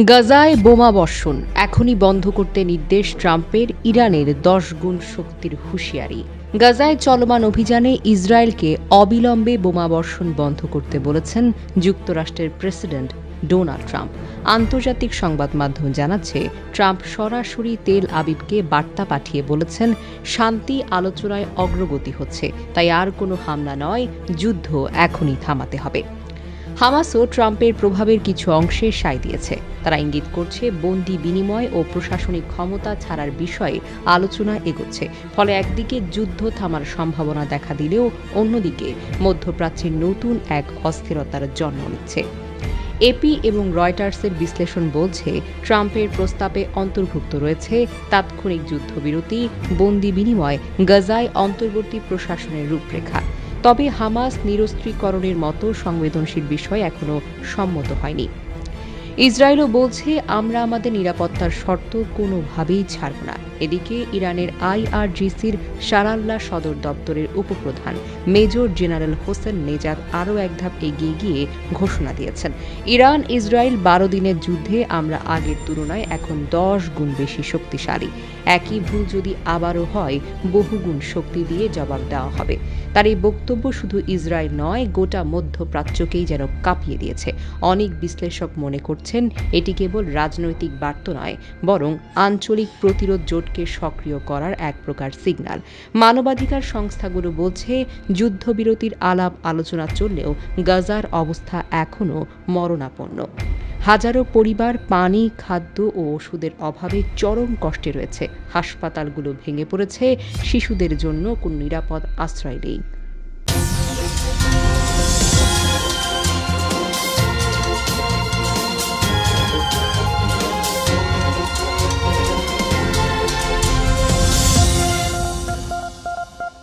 গাজায় বোমা বর্ষণ এখনই বন্ধ করতে নির্দেশ ট্রাম্পের। ইরানের 10 গুণ শক্তির হুঁশিয়ারি। গাজায় চলমান অভিযানে ইসরায়েলকে অবিলম্বে বোমা বর্ষণ বন্ধ করতে বলেছেন যুক্তরাষ্ট্রের প্রেসিডেন্ট ডোনাল্ড ট্রাম্প। আন্তর্জাতিক সংবাদ মাধ্যম জানাচ্ছে, ট্রাম্প সরাসরি তেল আবিবকে বার্তা পাঠিয়ে বলেছেন, শান্তি আলোচনায় অগ্রগতি হচ্ছে, তাই আর কোনো হামলা নয়, যুদ্ধ এখনই থামাতে হবে। হামাসও ট্রাম্পের প্রভাবের কিছু অংশে সায় দিয়েছে। তারা ইঙ্গিত করছে বন্দি বিনিময় ও প্রশাসনিক ক্ষমতা ছাড়ার বিষয়ে আলোচনা এগোচ্ছে। ফলে একদিকে যুদ্ধ থামার সম্ভাবনা দেখা দিলেও অন্যদিকে মধ্যপ্রাচ্যের নতুন এক অস্থিরতার জন্ম নিচ্ছে। এপি এবং রয়টার্সের বিশ্লেষণ বলছে, ট্রাম্পের প্রস্তাবে অন্তর্ভুক্ত রয়েছে তাৎক্ষণিক যুদ্ধবিরতি, বন্দি বিনিময়, গাজায় অন্তর্বর্তী প্রশাসনের রূপরেখা। তবে হামাস নিরস্ত্রীকরণের মতো সংবেদনশীল বিষয় এখনো সম্মত হয়নি। ইসরায়েলও বলছে, আমরা আমাদের নিরাপত্তার শর্ত কোনোভাবেই ছাড়ব না। এদিকে ইরানের আইআরজিসির শারাল্লা সদর দপ্তরের উপপ্রধান মেজর জেনারেল হোসেন নেজাদ আরও এক ধাপ এগিয়ে গিয়ে ঘোষণা দিয়েছেন, ইরান ইসরায়েল 12 দিনের যুদ্ধে আমরা আগের তুলনায় এখন 10 গুণ বেশি শক্তিশালী। একই ভুল যদি আবারও হয়, বহুগুণ শক্তি দিয়ে জবাব দেওয়া হবে। তার এই বক্তব্য শুধু ইসরায়েল নয়, গোটা মধ্যপ্রাচ্যকেই যেন কাঁপিয়ে দিয়েছে। অনেক বিশ্লেষক মনে করছেন, এটি কেবল রাজনৈতিক বার্তা নয়, বরং আঞ্চলিক প্রতিরোধ জোটকে সক্রিয় করার এক প্রকার সিগন্যাল। মানবাধিকার সংস্থাগুলো বলছে, যুদ্ধবিরতির আলাপ আলোচনা চললেও গাজার অবস্থা এখনও মরণাপন্ন। হাজারো পরিবার পানি, খাদ্য ও ওষুধের অভাবে চরম কষ্টে রয়েছে। হাসপাতালগুলো ভেঙে পড়েছে, শিশুদের জন্য কোনো নিরাপদ আশ্রয় নেই।